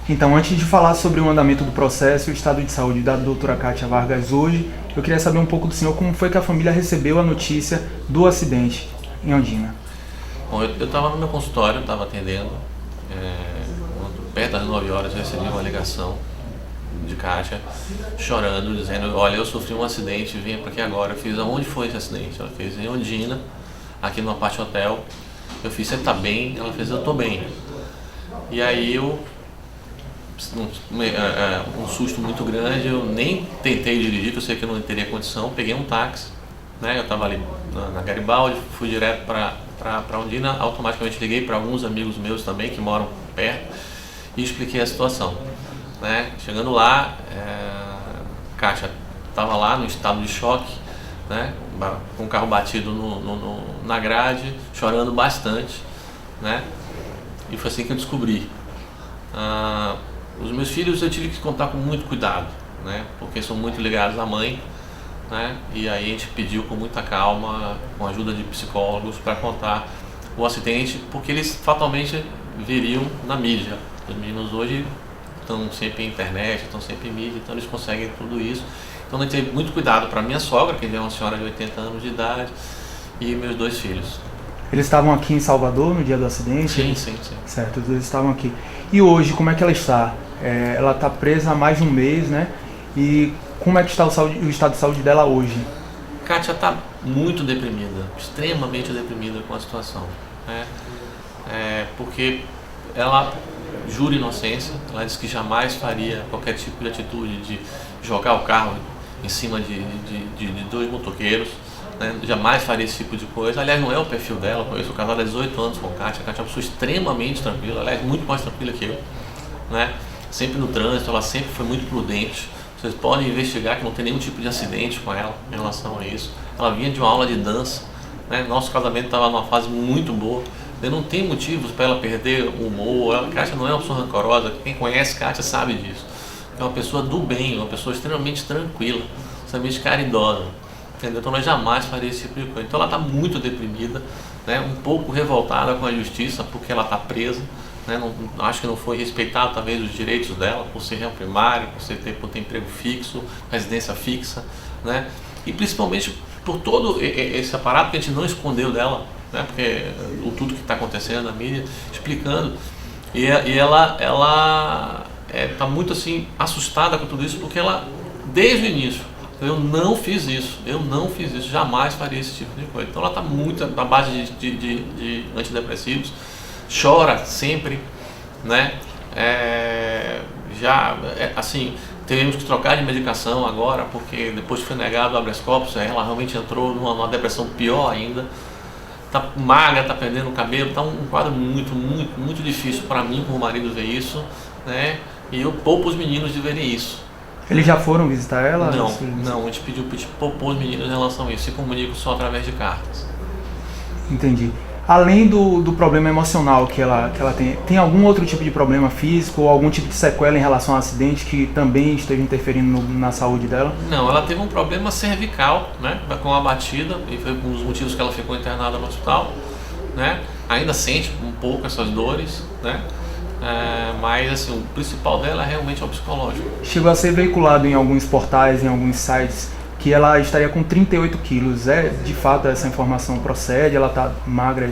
Então, antes de falar sobre o andamento do processo e o estado de saúde da doutora Kátia Vargas hoje, eu queria saber um pouco do senhor como foi que a família recebeu a notícia do acidente em Ondina. Bom, eu estava no meu consultório, estava atendendo, perto das 9 horas eu recebi uma ligação de Kátia, chorando, dizendo: olha, eu sofri um acidente, venha para aqui agora. Eu fiz: aonde foi esse acidente? Ela fez: em Ondina, aqui no Aparte Hotel. Eu fiz: você está bem? Ela fez: eu estou bem. E aí eu, um susto muito grande, eu nem tentei dirigir, porque eu sei que eu não teria condição, peguei um táxi, né? Eu estava ali na Garibaldi, fui direto para Ondina, automaticamente liguei para alguns amigos meus também que moram perto e expliquei a situação, né? Chegando lá, Kátia estava lá no estado de choque, né? Com o carro batido na grade, chorando bastante, né? E foi assim que eu descobri. Os meus filhos eu tive que contar com muito cuidado, né? Porque são muito ligados à mãe, né? E aí a gente pediu com muita calma, com a ajuda de psicólogos, para contar o acidente, porque eles fatalmente viriam na mídia. Os meninos hoje estão sempre em internet, estão sempre em mídia, então eles conseguem tudo isso. Então a gente teve muito cuidado para minha sogra, que é uma senhora de 80 anos de idade, e meus 2 filhos. Eles estavam aqui em Salvador no dia do acidente? Sim. Certo, eles estavam aqui. E hoje, como é que ela está? Ela está presa há mais de um mês, né? E como é que está o estado de saúde dela hoje? Kátia está muito deprimida, extremamente deprimida com a situação, né? Porque ela jura inocência, ela disse que jamais faria qualquer tipo de atitude de jogar o carro em cima de 2 motoqueiros, né? Jamais faria esse tipo de coisa. Aliás, não é o perfil dela. Eu conheço o casal há 18 anos com Kátia. A Kátia é uma pessoa extremamente tranquila, aliás, muito mais tranquila que eu, né? Sempre no trânsito, ela sempre foi muito prudente. Vocês podem investigar que não tem nenhum tipo de acidente com ela em relação a isso. Ela vinha de uma aula de dança, né? Nosso casamento estava numa fase muito boa. Não tem motivos para ela perder o humor. A Kátia não é uma pessoa rancorosa. Quem conhece Kátia sabe disso. É uma pessoa do bem, uma pessoa extremamente tranquila, extremamente caridosa. Entendeu? Então ela jamais faria esse tipo de coisa. Então ela está muito deprimida, né? Um pouco revoltada com a justiça porque ela está presa, né? Acho que não foi respeitado talvez os direitos dela por ser réu primário, por ter emprego fixo, residência fixa, né? E principalmente por todo esse aparato que a gente não escondeu dela, né? Porque tudo que está acontecendo na mídia, explicando, e ela está muito assim assustada com tudo isso, porque ela, desde o início: eu não fiz isso, jamais faria esse tipo de coisa. Então ela está muito na base de antidepressivos, chora sempre, né? Assim, teremos que trocar de medicação agora, porque depois que foi negado o habeas corpus, ela realmente entrou numa depressão pior ainda. Tá magra, tá perdendo o cabelo, tá um quadro muito difícil para mim como marido ver isso, né? E eu poupo os meninos de verem isso. Eles já foram visitar ela? Não, a gente pediu para poupar os meninos em relação a isso, se comunicam só através de cartas. Entendi. Além do problema emocional que ela tem algum outro tipo de problema físico ou algum tipo de sequela em relação ao acidente que também esteja interferindo na saúde dela? Não, ela teve um problema cervical, né, com a batida, e foi um dos motivos que ela ficou internada no hospital, né? Ainda sente um pouco essas dores, né? Mas assim, o principal dela realmente é o psicológico. Chegou a ser veiculado em alguns portais, em alguns sites, que ela estaria com 38 quilos. De fato essa informação procede? Ela está magra?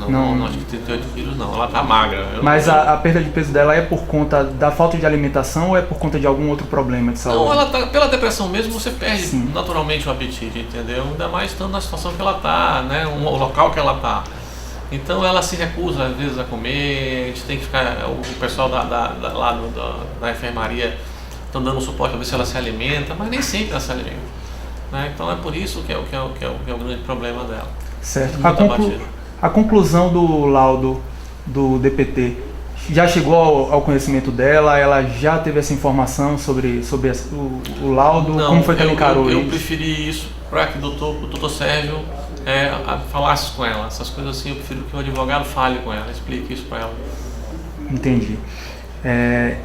Não, acho que 38 quilos não, ela está magra. Mas a perda de peso dela é por conta da falta de alimentação ou é por conta de algum outro problema de saúde? Não, ela tá, pela depressão mesmo, você perde Sim. naturalmente o apetite, entendeu? Ainda mais estando na situação que ela está, né? O local que ela está. Então ela se recusa às vezes a comer, a gente tem que ficar, o pessoal da enfermaria estão dando suporte para ver se ela se alimenta, mas nem sempre ela se alimenta, né? Então é por isso que é o grande problema dela. Certo. A conclusão do laudo do DPT já chegou ao conhecimento dela? Ela já teve essa informação sobre o laudo? Não, como foi que ela encarou eu isso? preferi isso para que o doutor Sérgio falasse com ela. Essas coisas assim, eu prefiro que o advogado fale com ela, explique isso para ela. Entendi.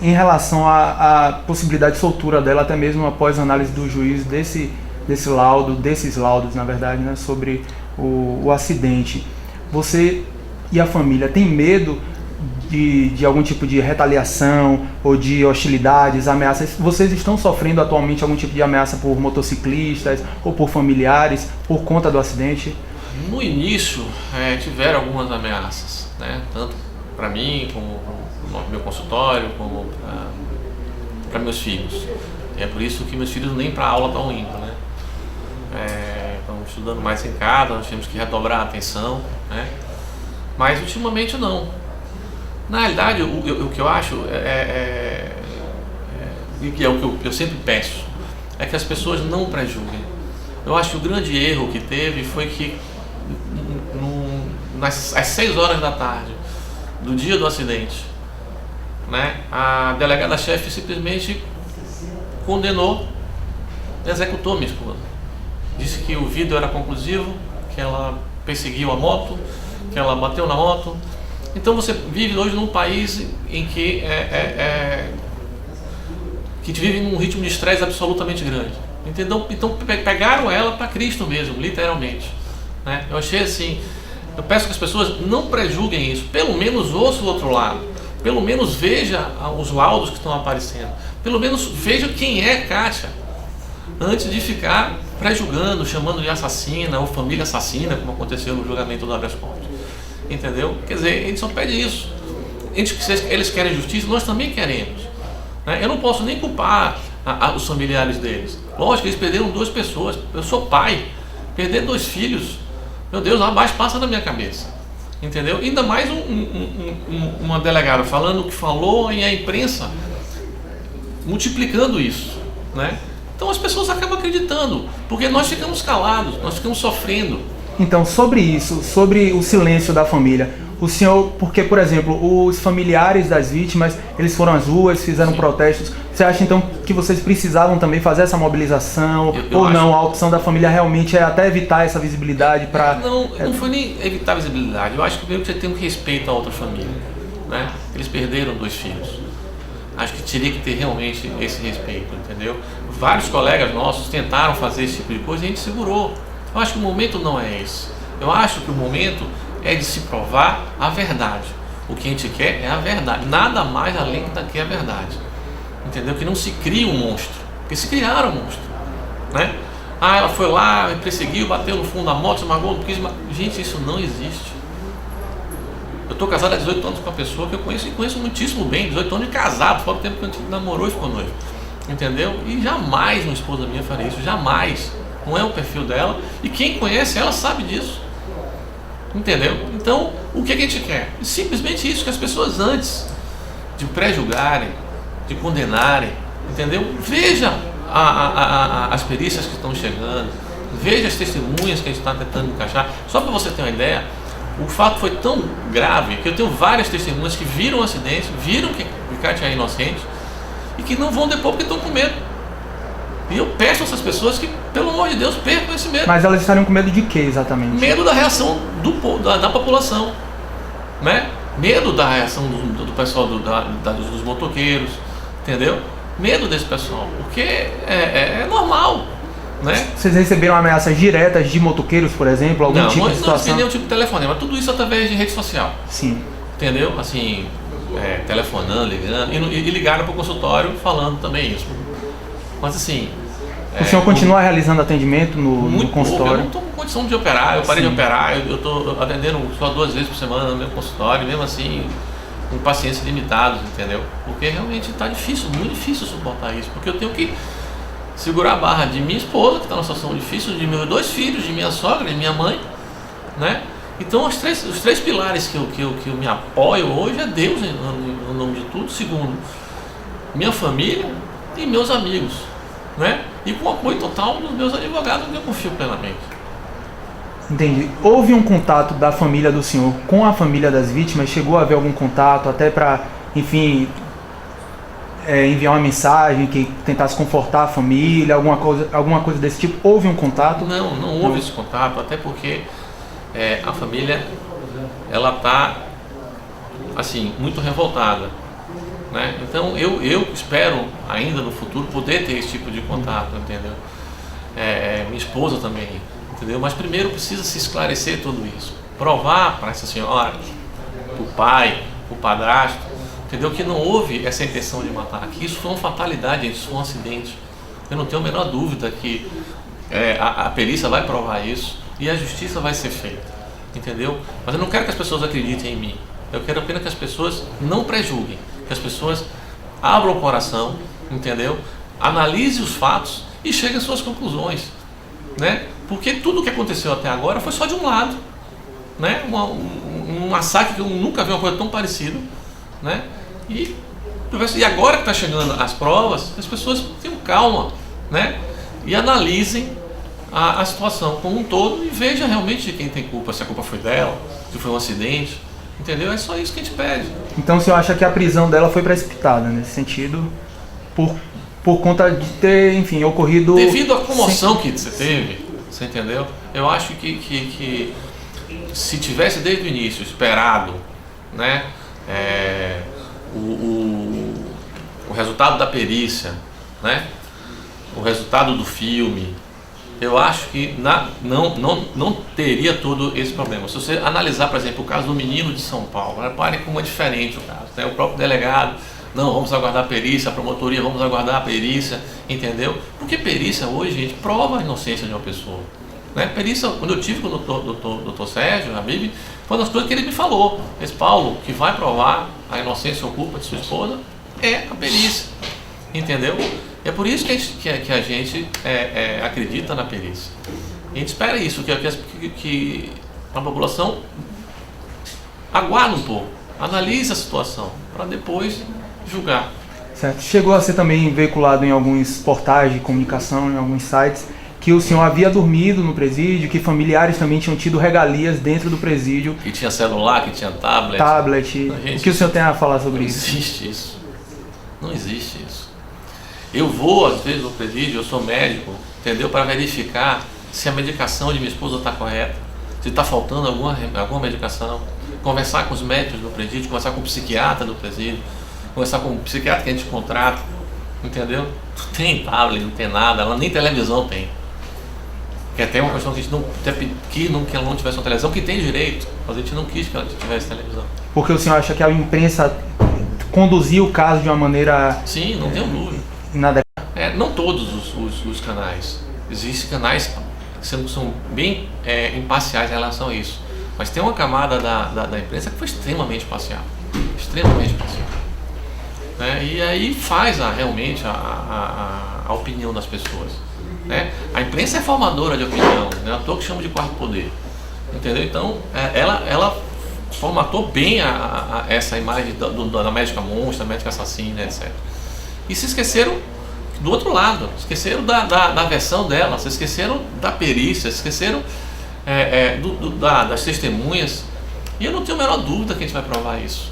Em relação à possibilidade de soltura dela, até mesmo após a análise do juiz desses laudos, na verdade, né, sobre o acidente, você e a família têm medo de algum tipo de retaliação ou de hostilidades, ameaças? Vocês estão sofrendo atualmente algum tipo de ameaça por motociclistas ou por familiares por conta do acidente? No início, tiveram algumas ameaças, né? Tanto para mim, como no meu consultório, como para meus filhos. E é por isso que meus filhos nem para aula estão indo, né? Estão estudando mais em casa, nós temos que redobrar a atenção, né? Mas ultimamente não. Na realidade, o que eu acho e que é o que eu sempre peço, é que as pessoas não prejulguem. Eu acho que o grande erro que teve foi que às 6 horas da tarde do dia do acidente, né, a delegada-chefe simplesmente condenou, executou minha esposa. Disse que o vídeo era conclusivo, que ela perseguiu a moto, que ela bateu na moto. Então você vive hoje num país em que que vive num ritmo de estresse absolutamente grande. Entendeu? Então pegaram ela para Cristo mesmo, literalmente, né? Eu achei assim, eu peço que as pessoas não prejulguem isso, pelo menos ouça o outro lado, pelo menos veja os laudos que estão aparecendo, pelo menos veja quem é Kátia, antes de ficar prejulgando, chamando de assassina ou família assassina, como aconteceu no julgamento do habeas corpus. Entendeu? Quer dizer, a gente só pede isso. Eles querem justiça, nós também queremos, né? Eu não posso nem culpar os familiares deles. Lógico, eles perderam 2 pessoas. Eu sou pai, perder 2 filhos, meu Deus, abaixo passa na minha cabeça. Entendeu? Ainda mais uma delegada falando o que falou e a imprensa multiplicando isso, né? Então as pessoas acabam acreditando, porque nós ficamos calados, nós ficamos sofrendo. Então, sobre isso, sobre o silêncio da família, o senhor, porque, por exemplo, os familiares das vítimas, eles foram às ruas, fizeram protestos, você acha então que vocês precisavam também fazer essa mobilização, ou não, a opção da família realmente é até evitar essa visibilidade para... Não foi nem evitar a visibilidade, eu acho que primeiro você tem um respeito à outra família, né? Eles perderam 2 filhos, acho que teria que ter realmente esse respeito, entendeu? Vários colegas nossos tentaram fazer esse tipo de coisa e a gente segurou. Eu acho que o momento não é esse. Eu acho que o momento é de se provar a verdade. O que a gente quer é a verdade. Nada mais além daqui a verdade. Entendeu? Que não se cria um monstro. Porque se criaram um monstro, né? Ela foi lá, me perseguiu, bateu no fundo da moto, se magoou, não quis... Gente, isso não existe. Eu estou casado há 18 anos com uma pessoa que eu conheço e conheço muitíssimo bem. 18 anos de casado, fora o tempo que a gente namorou e ficou noivo. Entendeu? E jamais uma esposa minha faria isso. Jamais. Não é o perfil dela, e quem conhece ela sabe disso, entendeu? Então, o que a gente quer? Simplesmente isso, que as pessoas antes de pré-julgarem, de condenarem, entendeu? Veja as perícias que estão chegando, veja as testemunhas que a gente está tentando encaixar. Só para você ter uma ideia, o fato foi tão grave que eu tenho várias testemunhas que viram o acidente, viram que Kátia é inocente e que não vão depor porque estão com medo. E eu peço a essas pessoas que, pelo amor de Deus, percam esse medo. Mas elas estariam com medo de quê exatamente? Medo da reação da população, né? Medo da reação do pessoal dos motoqueiros, entendeu? Medo desse pessoal, porque é normal, né? Vocês receberam ameaças diretas de motoqueiros, por exemplo? Algum tipo de situação? Não, nenhum tipo de telefonema, tudo isso através de rede social. Sim. Entendeu? Assim, telefonando, ligando, e ligaram para o consultório falando também isso. Mas assim... O senhor continua realizando atendimento no consultório? Eu não estou com condição de operar, eu parei de operar, eu estou atendendo só 2 vezes por semana no meu consultório, mesmo assim, com pacientes limitados, entendeu? Porque realmente está difícil, muito difícil suportar isso, porque eu tenho que segurar a barra de minha esposa, que está numa situação difícil, de meus 2 filhos, de minha sogra, de minha mãe, né? Então os três pilares que eu me apoio hoje é Deus, no nome de tudo, segundo, minha família e meus amigos, né? E com o apoio total dos meus advogados, que eu confio plenamente. Entendi. Houve um contato da família do senhor com a família das vítimas? Chegou a haver algum contato até para, enfim, enviar uma mensagem que tentasse confortar a família, alguma coisa desse tipo? Houve um contato? Não houve esse contato, até porque a família ela está assim, muito revoltada, né? Então eu espero ainda no futuro poder ter esse tipo de contato, entendeu? Minha esposa também, entendeu? Mas primeiro precisa se esclarecer tudo isso, provar para essa senhora, para o pai, o padrasto, entendeu? Que não houve essa intenção de matar, que isso foi uma fatalidade, isso foi um acidente. Eu não tenho a menor dúvida que a perícia vai provar isso e a justiça vai ser feita, entendeu? Mas eu não quero que as pessoas acreditem em mim. Eu quero apenas que as pessoas não prejulguem, que as pessoas abram o coração, entendeu? Analise os fatos e chegue às suas conclusões, né? Porque tudo o que aconteceu até agora foi só de um lado, né? Um massacre que eu nunca vi uma coisa tão parecida, né? E agora que está chegando as provas, as pessoas tenham calma, né? E analisem a situação como um todo e vejam realmente de quem tem culpa, se a culpa foi dela, se foi um acidente, entendeu? É só isso que a gente pede. Então o senhor acha que a prisão dela foi precipitada nesse sentido, por conta de ter, enfim, ocorrido... Devido à comoção que você teve, você entendeu? Eu acho que se tivesse desde o início esperado, né, o resultado da perícia, né, o resultado do filme, eu acho que não teria todo esse problema. Se você analisar, por exemplo, o caso do menino de São Paulo, repare como é diferente o caso, né? O próprio delegado, não, vamos aguardar a perícia, a promotoria, vamos aguardar a perícia, entendeu? Porque perícia hoje, gente, prova a inocência de uma pessoa, né? Perícia, quando eu tive com o doutor Sérgio Habib, foi uma das coisas que ele me falou. Esse Paulo, que vai provar a inocência ou culpa de sua esposa é a perícia, entendeu? É por isso que a gente acredita na perícia. A gente espera isso, que a população aguarde um pouco, analise a situação, para depois julgar. Certo. Chegou a ser também veiculado em alguns portais de comunicação, em alguns sites, que o senhor havia dormido no presídio, que familiares também tinham tido regalias dentro do presídio. Que tinha celular, que tinha tablet. O que o senhor tem a falar sobre isso? Não existe isso. Não existe isso. Eu vou, às vezes, no presídio, eu sou médico, entendeu? Para verificar se a medicação de minha esposa está correta, se está faltando alguma medicação. Conversar com os médicos do presídio, conversar com o psiquiatra do presídio, conversar com o psiquiatra que a gente contrata, entendeu? Não tem tablet, não tem nada, ela nem televisão tem. Que até uma questão que a gente que ela não tivesse uma televisão, que tem direito, mas a gente não quis que ela tivesse televisão. Porque o senhor acha que a imprensa conduziu o caso de uma maneira... Sim, não tenho dúvida. Não todos os canais. Existem canais que são bem imparciais em relação a isso. Mas tem uma camada da imprensa que foi extremamente parcial. Extremamente parcial. Né? E aí faz realmente a opinião das pessoas. Né? A imprensa é formadora de opinião, né? Eu que chamo de quarto poder. Entendeu? Então, ela formatou bem essa imagem da médica monstra, da médica assassina, etc. E se esqueceram do outro lado, esqueceram da versão dela, se esqueceram da perícia, se esqueceram das testemunhas. E eu não tenho a menor dúvida que a gente vai provar isso,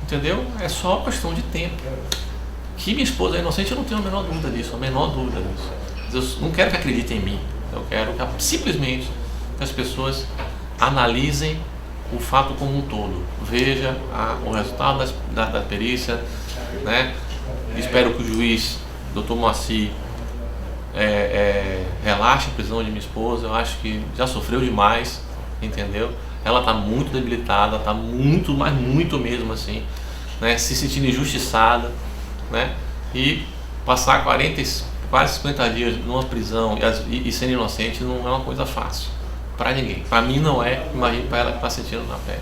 entendeu? É só questão de tempo. Que minha esposa é inocente, eu não tenho a menor dúvida disso, a menor dúvida disso. Eu não quero que acreditem em mim, eu quero que simplesmente que as pessoas analisem o fato como um todo, veja o resultado da perícia, né? Espero que o juiz, Dr. Moacir, relaxe a prisão de minha esposa. Eu acho que já sofreu demais, entendeu? Ela está muito debilitada, está muito, mas muito mesmo assim, né? Se sentindo injustiçada, né? E passar quase 50 dias numa prisão e sendo inocente não é uma coisa fácil para ninguém. Para mim não é, imagine para ela que está sentindo na pele.